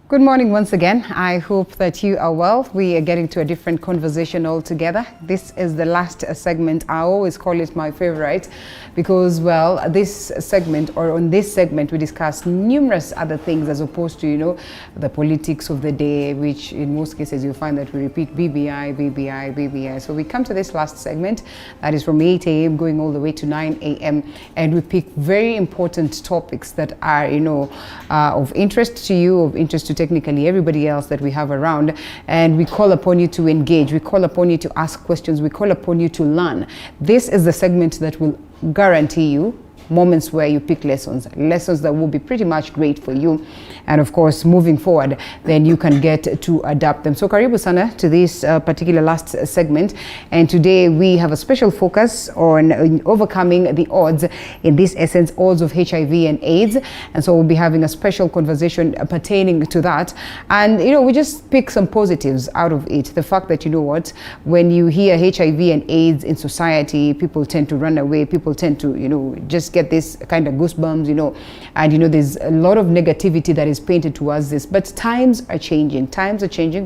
Good morning once again. I hope that you are well. We are getting to a different conversation altogether. This is the last segment. I always call it my favorite because, well, this segment, or on this segment, we discuss numerous other things as opposed to, you know, the politics of the day, which in most cases you find that we repeat BBI, BBI, BBI. So we come to this last segment that is from 8 a.m. going all the way to 9 a.m. and we pick very important topics that are, you know, of interest to you, of interest to technically everybody else that we have around, and we call upon you to engage, we call upon you to ask questions, we call upon you to learn. This is the segment that will guarantee you moments where you pick lessons that will be pretty much great for you, and of course moving forward then you can get to adapt them. So karibu sana to this particular last segment, and today we have a special focus on overcoming the odds, in this essence odds of HIV and AIDS, and so we'll be having a special conversation pertaining to that. And you know, we just pick some positives out of it. The fact that, you know what, when you hear HIV and AIDS in society, people tend to run away, people tend to, you know, just get this kind of goosebumps, you know, and you know, there's a lot of negativity that is painted towards this. But times are changing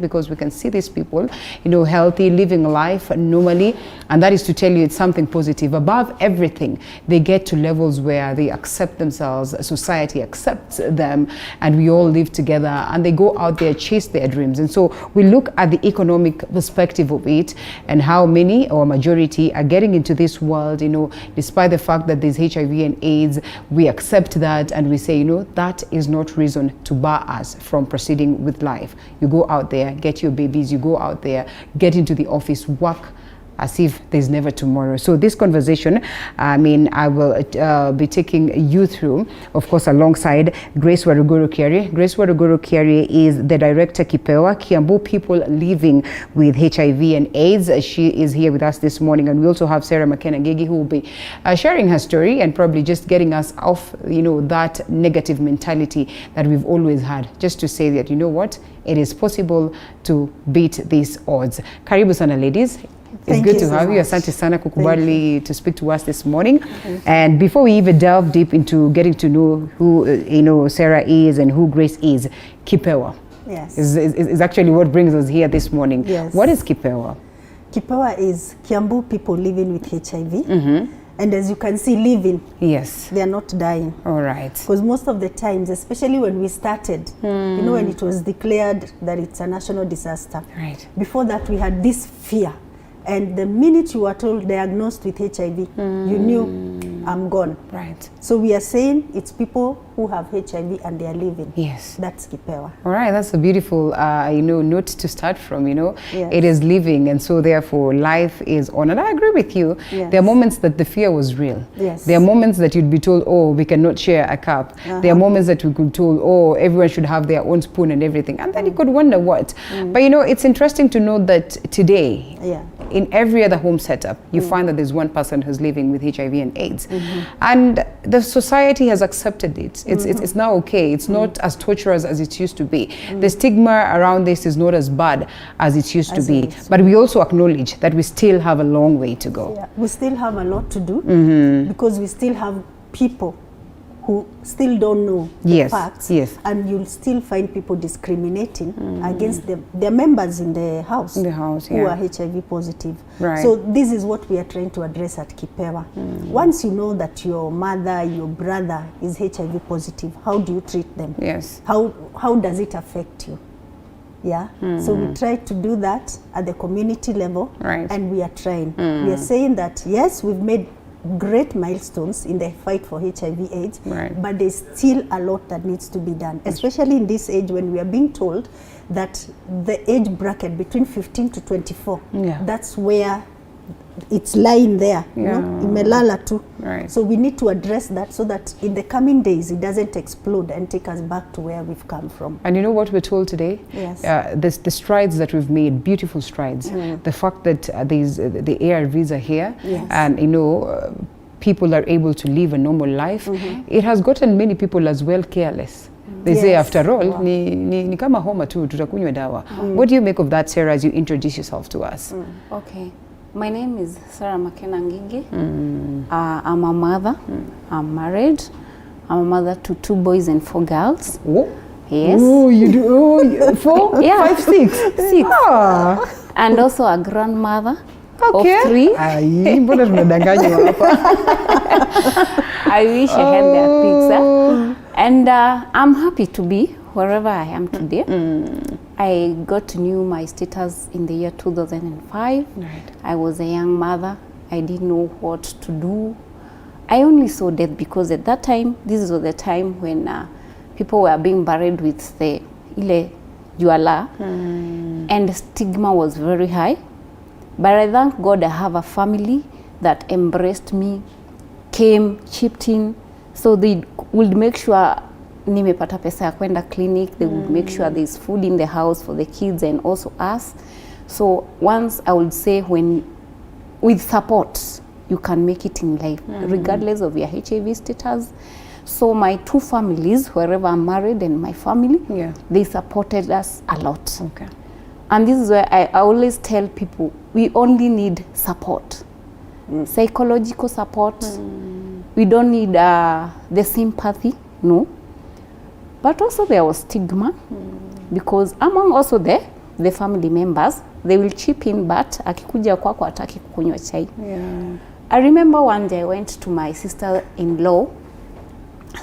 because we can see these people, you know, healthy, living life normally, and that is to tell you it's something positive. Above everything, they get to levels where they accept themselves, society accepts them, and we all live together, and they go out there, chase their dreams. And so we look at the economic perspective of it, and how many or majority are getting into this world, you know, despite the fact that there's HIV and AIDS. We accept that and we say, you know, that is not reason to bar us from proceeding with life. You go out there, get your babies, you go out there, get into the office, work as if there's never tomorrow. So this conversation, I mean, I will be taking you through, of course, alongside Grace Waruguru-Kiari. Grace Waruguru-Kiari is the director, Kipewa, Kiambu People Living with HIV and AIDS. She is here with us this morning, and we also have Sarah McKenna-Gigi, who will be sharing her story and probably just getting us off, you know, that negative mentality that we've always had, just to say that, you know what, it is possible to beat these odds. Karibu sana, ladies. It's good to have you. Asante sana kukubali to speak to us this morning. And before we even delve deep into getting to know who you know, Sarah is and who Grace is, Kipewa, yes, is actually what brings us here this morning. Yes. What is Kipewa? Kipewa is Kiambu People Living with HIV. And as you can see, living, yes, they are not dying. All right. Because most of the times, especially when we started, you know, when it was declared that it's a national disaster, right, before that we had this fear. And the minute you were told diagnosed with HIV, you knew, I'm gone. Right. So we are saying it's people who have HIV and they are living. Yes. That's Kipewa. All right, that's a beautiful, you know, note to start from, you know. Yes. It is living, and so therefore life is on. And I agree with you. Yes. There are moments that the fear was real. Yes. There are moments that you'd be told, oh, we cannot share a cup. There are moments that we could told, oh, everyone should have their own spoon and everything. And then you could wonder what. But, you know, it's interesting to know that today, in every other home setup, you find that there's one person who's living with HIV and AIDS. And the society has accepted it. It's now okay. It's not as torturous as it used to be. The stigma around this is not as bad as it used to be. But we also acknowledge that we still have a long way to go. Yeah. We still have a lot to do because we still have people who still don't know the facts, and you'll still find people discriminating against their members in the house, who are HIV positive. Right. So this is what we are trying to address at Kipewa. Once you know that your mother, your brother is HIV positive, how do you treat them? Yes. How does it affect you? Yeah. So we try to do that at the community level, and we are trying. We are saying that yes, we've made great milestones in the fight for HIV/AIDS, but there's still a lot that needs to be done, especially in this age when we are being told that the age bracket between 15 to 24, that's where it's lying there, you know, imelala too. So we need to address that so that in the coming days it doesn't explode and take us back to where we've come from. And you know what we're told today? Yes. The strides that we've made, beautiful strides. The fact that the ARVs are here, and you know, people are able to live a normal life, it has gotten many people as well careless. They say, after all, ni kama homa tu, tutakunywa dawa. What do you make of that, Sarah, as you introduce yourself to us? Okay. My name is Sarah McKenna-Gigi. I'm a mother. I'm married. I'm a mother to 2 boys and 4 girls. Oh. Yes. Oh, you do? Oh, 4, Yeah. 5, 6? 6. Ah. And also a grandmother Okay. of 3. Ai, mbona tunadanganywa hapa? I wish I had their picture. And I'm happy to be wherever I am today. I got to know my status in the year 2005. Right. I was a young mother. I didn't know what to do. I only saw death because at that time, this was the time when people were being buried with the ile juala, and stigma was very high. But I thank God I have a family that embraced me, came, chipped in, so they would make sure nimepata pesa ya kwenda clinic, they would make sure there's food in the house for the kids and also us. So once I would say, when with support you can make it in life, regardless of your HIV status. So my 2 families, wherever I'm married, and my family, they supported us a lot. Okay. And this is where I always tell people, we only need support, psychological support. We don't need the sympathy, no. But also there was stigma, because among also the family members, they will chip in, but akikuja kwako hataki kukunywa chai. I remember one day I went to my sister-in-law.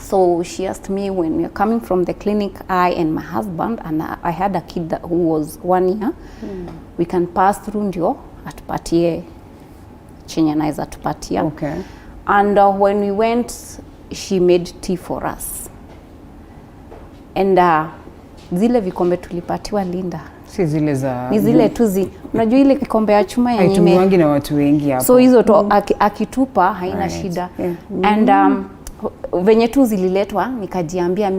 So she asked me, when we were coming from the clinic, I and my husband, and I had a kid who was 1 year, we can pass through ndio atupatie chenye anaweza tupatia. Okay. And when we went, she made tea for us. And zile vikombe tulipatiwa, Linda, Si zile za... ni zile tuzi. Unajua ile kikombe ya chuma yenye haitumiwangi na watu wengi hapo. So hizo to akitupa haina shida. And venye tu zililetwa nikajiambia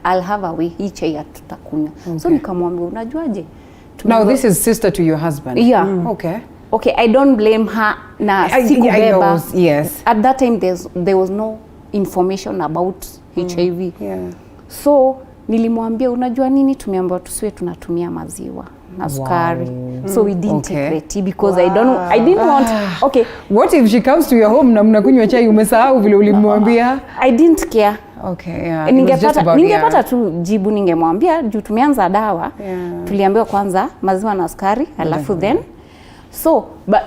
I'll have a way, hii chai tutakunywa. So nikamwambia, unajuaje? Now this is sister to your husband? Yeah. Okay. Okay, I don't blame her na sikubeba. Yes. At that time there was no information about HIV. Yeah. So nilimwambia, unajua nini, tumeambiwa tusiwe tunatumia maziwa na sukari. So we didn't take tea because I didn't want. Okay, what if she comes to your home na mnakunywa chai umesahau vile ulimwambia? I didn't care. Okay, yeah. Ningepata tu jibu, ningemwambia juu tumeanza dawa. Tuliambiwa kwanza maziwa na sukari, alafu then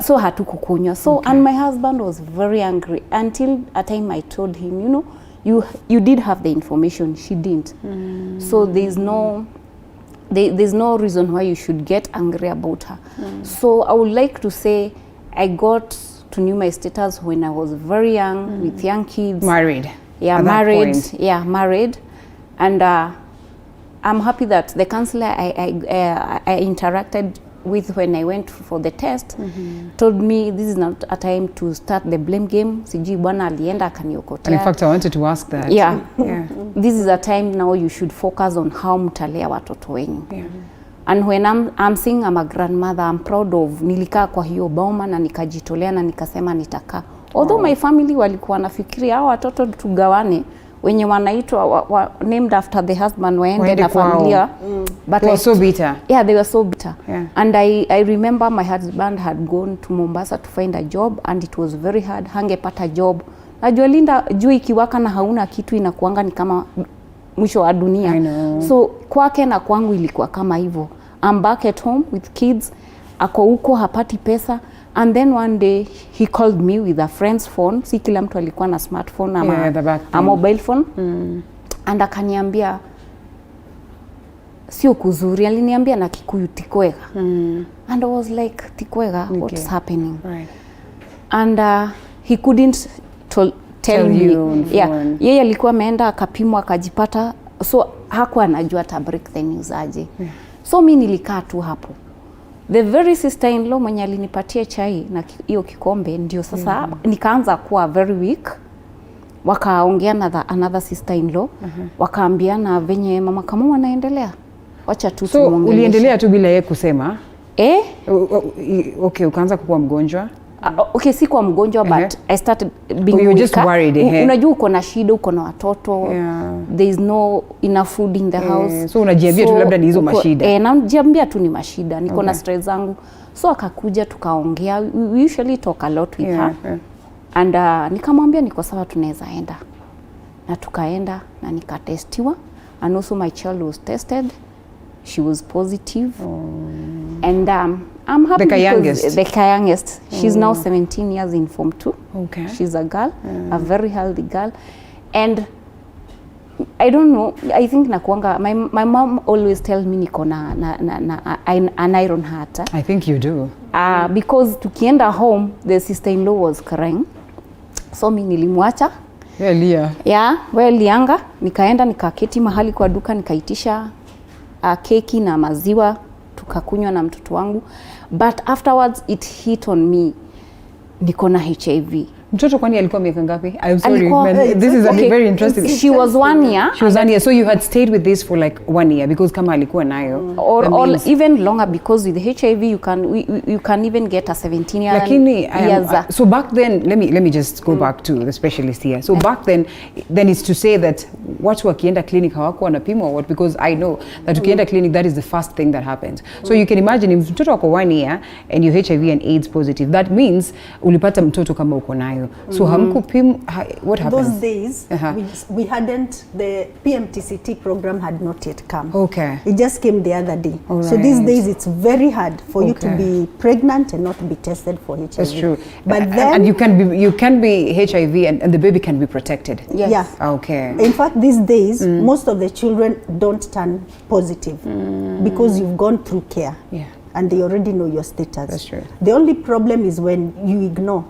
so hatukukunywa. So and my husband was very angry until a time I told him, you know, you did have the information, she didn't. So there's no reason why you should get angry about her. So I would like to say I got to know my status when I was very young, with young kids. Married. Yeah, married. Yeah, married. And I'm happy that the counselor I interacted with when I went for the test told me this is not a time to start the blame game. Sijui bwana alienda akaniokotea. In fact, I wanted to ask that. Yeah. This is a time now you should focus on how mtalea watoto wenyu. And when I'm saying I'm a grandmother, I'm proud of nilikaa kwa hiyo boma na nikajitolea na nikasema nitakaa. Although my family walikuwa nafikiria hao watoto tugawane, wenye wanaitwa named after the husband waende na familia. But they were so bitter. Yeah, they were so bitter. Yeah. And I remember my husband had gone to Mombasa to find a job, and it was very hard. Hangepata job. Najua Linda, jua ikiwaka na hauna kitu inakuanga ni kama mwisho wa dunia. I know. So kwake na kwangu ilikuwa kama hivyo. I'm back at home with kids. Ako huko hapati pesa. And then one day he called me with a friend's phone. Si kila mtu alikuwa na smartphone ama a mobile phone. And akaniambia sio kuzuri, aliniambia na Kikuyu tikwega. And I was like, tikwega, what's happening? Right. And he couldn't tell me. Yeah, yeye alikuwa ameenda akapimwa akajipata, so hakuwa anajua ata break the news aje. So mimi nilikaa tu hapo. The very sister-in-law mwenye alinipatia chai na hiyo kikombe ndio sasa nikaanza kuwa very weak. Wakaongea na another sister-in-law, wakaambiana venye mama kama anaendelea. Wacha tu tumuongeleshe. So uliendelea tu bila yeye kusema? Okay, ukaanza kuwa mgonjwa? Okay, si kwa mgonjwa but I started being weak. Just worried. Unajua uko na shida, uko na watoto. There is no enough food in the house. So unajiambia tu labda ni hizo mashida. Najiambia tu ni mashida. Niko na stress zangu. So akakuja tukaongea. We usually talk a lot with her. And nikamwambia niko sawa tunaweza enda. Na tukaenda na nikatestiwa. and also my child was tested. She was positive. And I'm happy because the youngest. She's now 17 years in Form 2. Okay. She's a girl, a very healthy girl. And I don't know, I think nakuanga, my mom always tells me niko na an iron heart. I think you do. Because tukienda home, the sister-in-law was crying. So mimi nilimwacha. Lianga, nikaenda nikaketi mahali kwa duka nikaitisha keki na maziwa tukakunywa na mtoto wangu. But afterwards it hit on me, niko na HIV. Mtoto kwani alikuwa miaka ngapi? I'm sorry, man. This is okay. Very interesting. She was 1 year. She was 1 year. So you had stayed with this for like 1 year because kama alikuwa nayo. Or even longer, because with HIV you can even get a 17 year. Lakini so back then, let me just go back to the specialist here. So back then it's to say that watu wakienda clinic hawakuwa wanapimwa what, because I know that ukienda clinic that is the first thing that happens. So you can imagine if mtoto wako 1 year and you're HIV and AIDS positive, that means ulipata mtoto kama uko nayo. So what happened? Those days, we hadn't, the PMTCT program had not yet come. Okay. It just came the other day. Right. So these days it's very hard for you to be pregnant and not be tested for HIV. That's true. But then, and you can be HIV and the baby can be protected. Yes. Yeah. Okay. In fact, these days, most of the children don't turn positive because you've gone through care. Yeah. And they already know your status. That's true. The only problem is when you ignore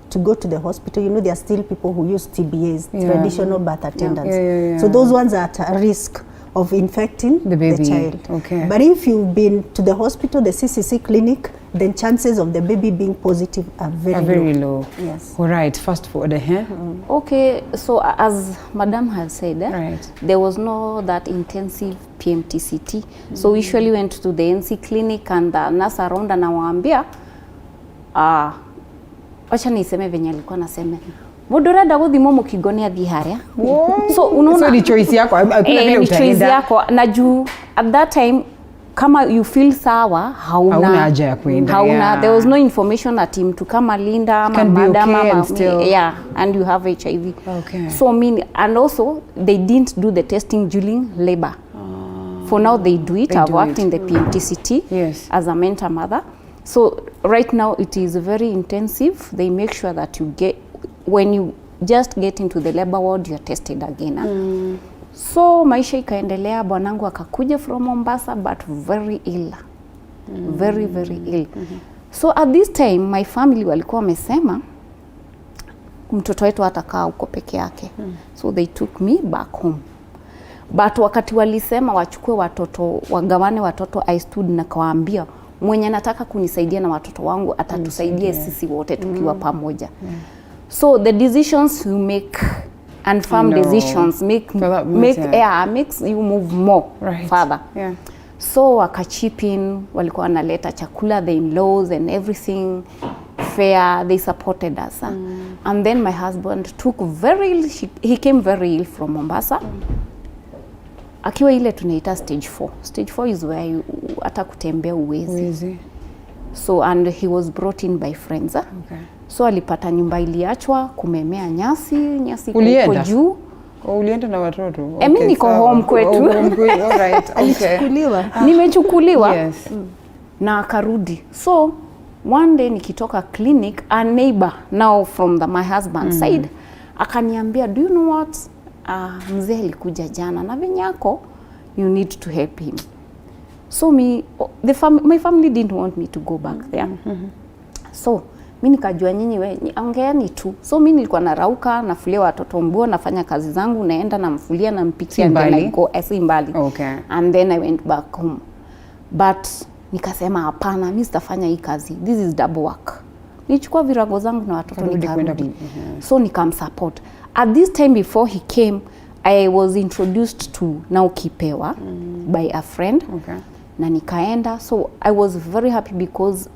to go to the hospital. You know, there are still people who use TBAs, traditional birth attendants. So those ones are at a risk of infecting the child. Okay. But if you've been to the hospital, the CCC clinic, then chances of the baby being positive are very low. Yes. All right. Fast forward here. Okay. So as Madam has said, there was no that intensive PMTCT. So we usually went to the NC clinic and the nurse around anawaambia, wacha niseme venye alikuwa nasema. Mudorada guthimo mukigoni athi haria. So unaona, so ni choice yako, hakuna vile utaenda. Choice yako na juu at that time kama you feel sawa hauna haja ya kuenda. There was no information at him to kama Linda ama Madam and you have HIV. Okay. So and also they didn't do the testing during labor. For now they do it. I've worked in the PMTCT as a mentor mother. So right now it is very intensive. They make sure that you get, when you just get into the labor ward, you're tested again. So maisha ikaendelea, bwanangu akakuja from Mombasa but very ill. Very ill. So at this time my family walikuwa wamesema mtoto wetu atakaa huko peke yake. So they took me back home. But wakati walisema wachukue watoto, wagawane watoto, I stood na kawaambia mwenye nataka kunisaidia na watoto wangu atatusaidia sisi wote tukiwa pamoja. So the decisions you make and firm decisions makes you move more further. So wakachip in, walikuwa wanaleta chakula, the in-laws and everything, fair, they supported us. And then my husband took he came very ill from Mombasa. Akiwa ile tunaita stage 4. Stage 4 is where you hata kutembea uwezi. So and he was brought in by friends. Okay. So alipata nyumba iliachwa kumemea nyasi kwa juu. Ulienda na watoto? Mimi niko home kwetu. All right. Okay. Nimechukuliwa. Yes. Na akarudi. So one day nikitoka clinic, a neighbor now from my husband's side akaniambia, do you know what? Mzee alikuja jana na vinyako, you need to help him. So my family didn't want me to go back there. So mimi nikajua nyinyi ongeani tu. So mimi nilikuwa narauka, nafulia watoto nguo, nafanya kazi zangu, naenda namfulia na mpikia and then I go mbali. Okay. And then I went back home. But nikasema hapana, mimi sitafanya hii kazi. This is double work. Nilichukua virago zangu na watoto nikarudi. So nikamsupport. At this time before he came, I was introduced to Naukipewa by a friend. Okay. Na nikaenda. So I was very happy because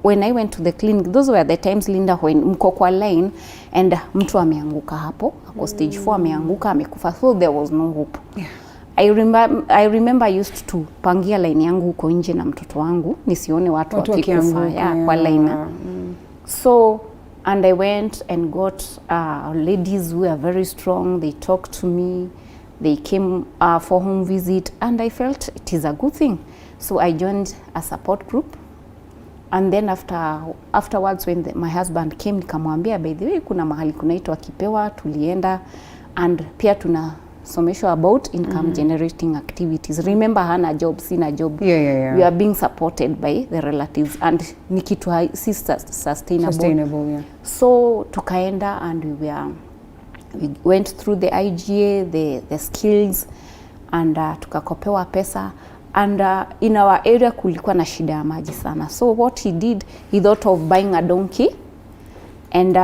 when I went to the clinic, those were the times, Linda, when mko kwa line and mtu ameanguka hapo, ako stage 4 ameanguka, amekufa. So there was no hope. Yeah. I remember I used to pangia line yangu huko nje na mtoto wangu nisione watu wakikufa kwa line. So and I went and got ladies who are very strong. They talked to me They came for home visit, and I felt it is a good thing. So I joined a support group, and then afterwards when my husband came, nikamwambia by the way kuna mahali kunaitwa Kipewa, tulienda, and pia tunasomeshwa about income generating activities. Remember hana job, sina job. Yeah. We are being supported by the relatives, and ni kitu si sustainable. Yeah. So tukaenda, and we went through the IGA, the skills, and tukakopewa pesa. And in our area kulikuwa na shida ya maji sana. So what he did, he thought of buying a donkey and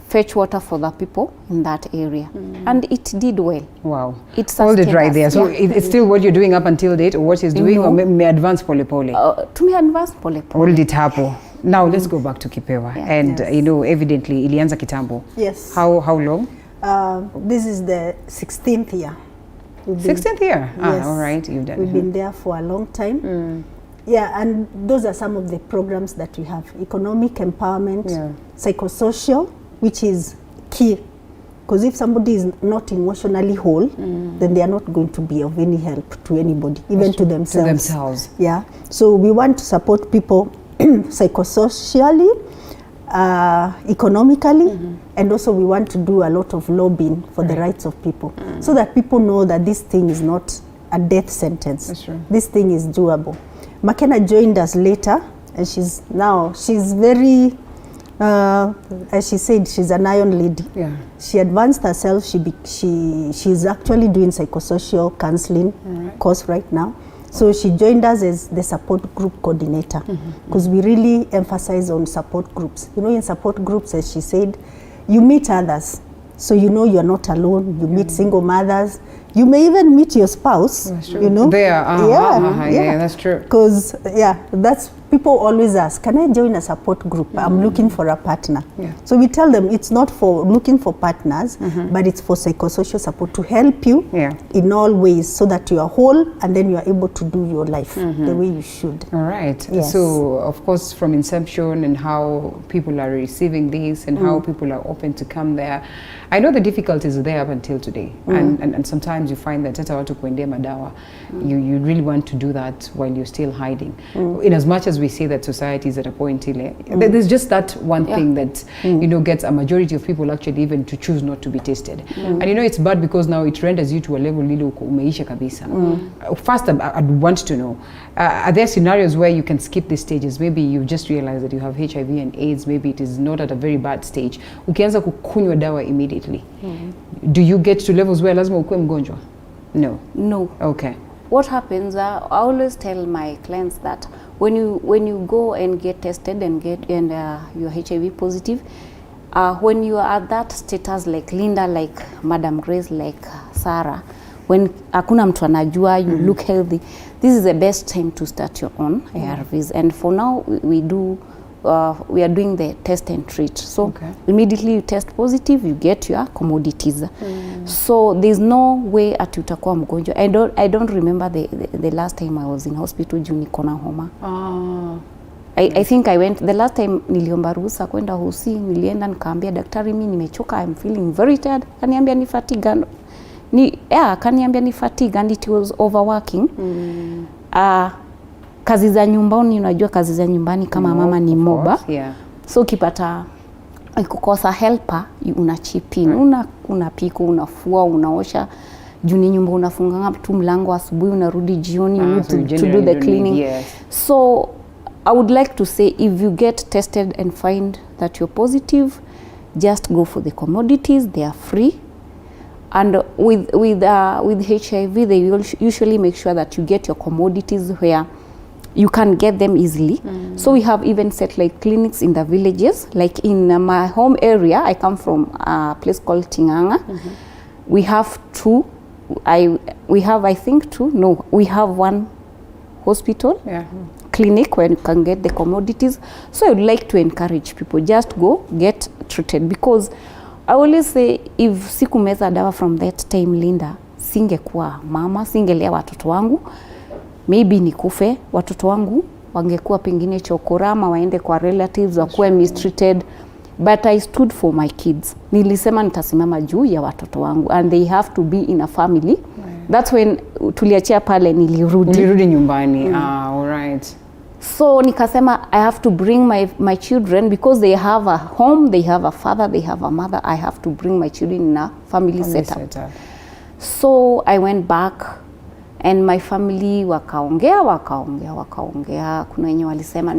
fetch water for the people in that area. And it did well. Wow. It hold it right there. So it's still what you're doing up until date, or what he's doing, or may advance pole pole? To me advance pole pole. Hold it hapo. Now let's go back to Kipewa. Yeah. And you know, evidently ilianza kitambo. Yes. How long? This is the 16th year. 16th year? Yes. All right, you've done. We've been there for a long time. Yeah, and those are some of the programs that we have. Economic empowerment, psychosocial, which is key. Because if somebody is not emotionally whole, then they are not going to be of any help to anybody, even to themselves. Yeah. So we want to support people psychosocially, economically, and also we want to do a lot of lobbying for the rights of people, so that people know that this thing is not a death sentence. That's true. This thing is doable. McKenna joined us later, and she's very, as she said, she's an iron lady. Yeah. She advanced herself. She's actually doing psychosocial counseling course right now. So she joined us as the support group coordinator, because we really emphasize on support groups. You know, in support groups, as she said, you meet others. So you know you're not alone. You meet single mothers. You may even meet your spouse. You know, yeah, that's true. Because that's people always ask, can I join a support group? I'm looking for a partner. So we tell them it's not for looking for partners, but it's for psychosocial support to help you in all ways, so that you are whole and then you are able to do your life the way you should. All right. Yes. So of course, from inception and how people are receiving this and how people are open to come there, I know the difficulties are there up until today, and sometimes you find that hata watu kuendea madawa, you really want to do that while you're still hiding. In as much as we say that society is at a point there's just that one thing that you know gets a majority of people actually even to choose not to be tested. And you know it's bad because now it renders you to a level lilo umeisha kabisa. First I'd want to know, are there scenarios where you can skip these stages? Maybe you just realize that you have HIV and AIDS, maybe it is not at a very bad stage, ukianza kukunywa dawa immediately. Do you get to levels where lazima ukue mgonjwa? No. Okay. What happens, I always tell my clients that when you go and get tested and you're HIV positive, when you are at that status like Linda, like Madam Grace, like Sarah, when hakuna mtu anajua, you look healthy, this is the best time to start your own ARVs. And for now we are doing the test and treat. So immediately you test positive, you get your commodities. So there's no way ati utakuwa mgonjwa. I don't remember the last time I was in hospital juu niko na homa. I think I went the last time niliomba ruhusa kwenda hosi, nilienda nikaambia daktari mimi nimechoka, I'm feeling very tired. Kaniambia ni fatigue. Kaniambia ni fatigue and it was overworking. Kazi za nyumbani, unajua kazi za nyumbani kama mama ni moba. So ukipata kukosa helper, unachip in, unapika, unafua, unaosha, juni nyumba unafunga tu mlango asubuhi, unarudi jioni, you need to do the cleaning. So I would like to say, if you get tested and find that you're positive, just go for the commodities, they are free. And with HIV, they will usually make sure that you get your commodities where you can get them easily. So we have even satellite clinics in the villages. Like in my home area, I come from a place called Tinganga. We have we have one hospital, clinic where you can get the commodities. So I would like to encourage people, just go get treated, because I always say, if sikumeza dawa from that time Linda, singekuwa mama, singelea watoto wangu, maybe nikufe, watoto wangu wangekuwa pengine chokora, ama waende kwa relatives wakuwe mistreated. but I stood for my kids. Nilisema nitasimama juu ya watoto wangu, and they have to be in a family. Right. That's when tuliachia pale nilirudi nyumbani. All right. So nikasema I have to bring my children, because they have a home, they have a father, they have a mother. I have to bring my children in a family setup. So I went back and my family wakaongea. Kuna wenye walisema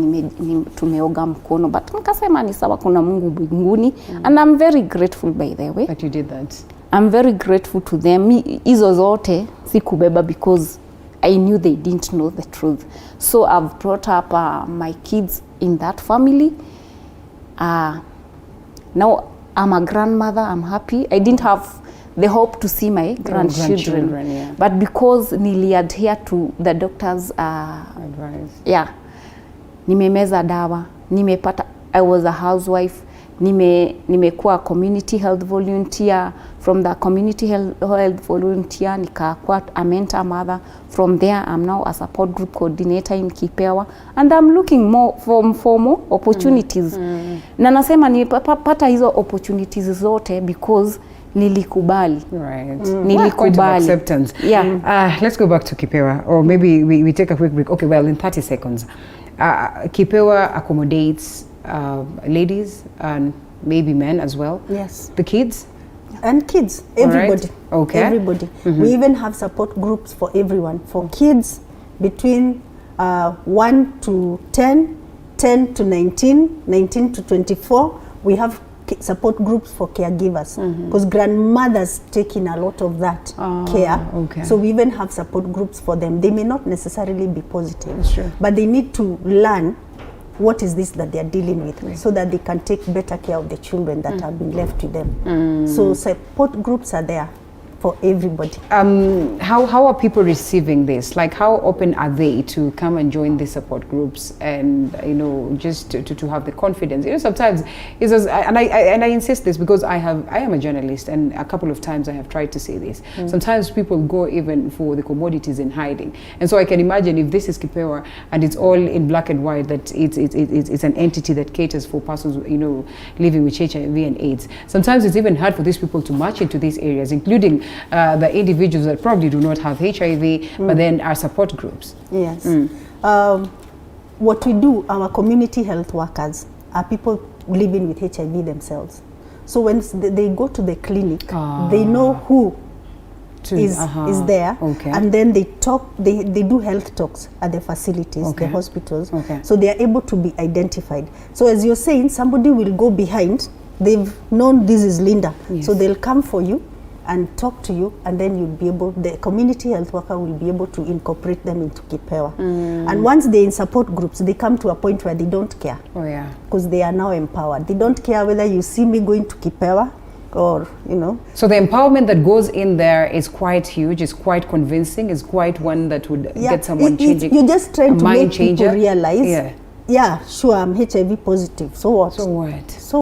tumeoga mkono, but nikasema ni sawa, kuna Mungu mbinguni. And I'm very grateful, by the way, that you did that. I'm very grateful to them. Hizo zote sikubeba because I knew they didn't know the truth. So I've brought up my kids in that family. Now I'm a grandmother, I'm happy. I didn't have the hope to see my grandchildren, yeah. But because nili adhere to the doctor's advice. Yeah. Nimemeza dawa, nimepata, I was a housewife, nimekuwa community health volunteer. From the community health volunteer nikakuwa a mentor mother. From there I'm now a support group coordinator in Kipewa, and I'm looking for more opportunities. Na nasema nipata hizo opportunities zote because nilikubali. Right. Nilikubali. Acceptance. Yeah. Let's go back to Kipewa, or maybe we take a quick break. Okay, well, in 30 seconds. Kipewa accommodates ladies and maybe men as well. Yes. The kids? And kids, everybody. Right. Okay. Everybody. We even have support groups for everyone. For kids between 1 to 10, 10 to 19, 19 to 24, we have support groups for caregivers, because grandmothers take in a lot of that care. Okay. So we even have support groups for them. They may not necessarily be positive, sure, but they need to learn what is this that they are dealing with, right, so that they can take better care of the children that have been left to them. So support groups are there for everybody. How are people receiving this? Like, how open are they to come and join these support groups, and just to have the confidence? Sometimes it's just, and I insist this because I am a journalist, and a couple of times I have tried to say this. Sometimes people go even for the commodities in hiding, and so I can imagine if this is Kipewa and it's all in black and white, that it's an entity that caters for persons living with HIV and AIDS. Sometimes it's even hard for these people to march into these areas, including the individuals that probably do not have HIV, but then are support groups. Yes. What we do, our community health workers are people living with HIV themselves. So when they go to the clinic, they know who is there, okay, and then they talk, they do health talks at the facilities, okay, the hospitals, okay, so they are able to be identified. So as you're saying, somebody will go behind, they've known this is Linda, yes, so they'll come for you and talk to you, and then you'll be able, the community health worker will be able to incorporate them into Kipewa. And once they're in support groups, they come to a point where they don't care. Oh yeah. Because they are now empowered. They don't care whether you see me going to Kipewa or, So the empowerment that goes in there is quite huge, is quite convincing, is quite one that would get someone changing. You're just trying to make people realize, yeah, yeah, sure, I'm HIV positive, so what? So what? So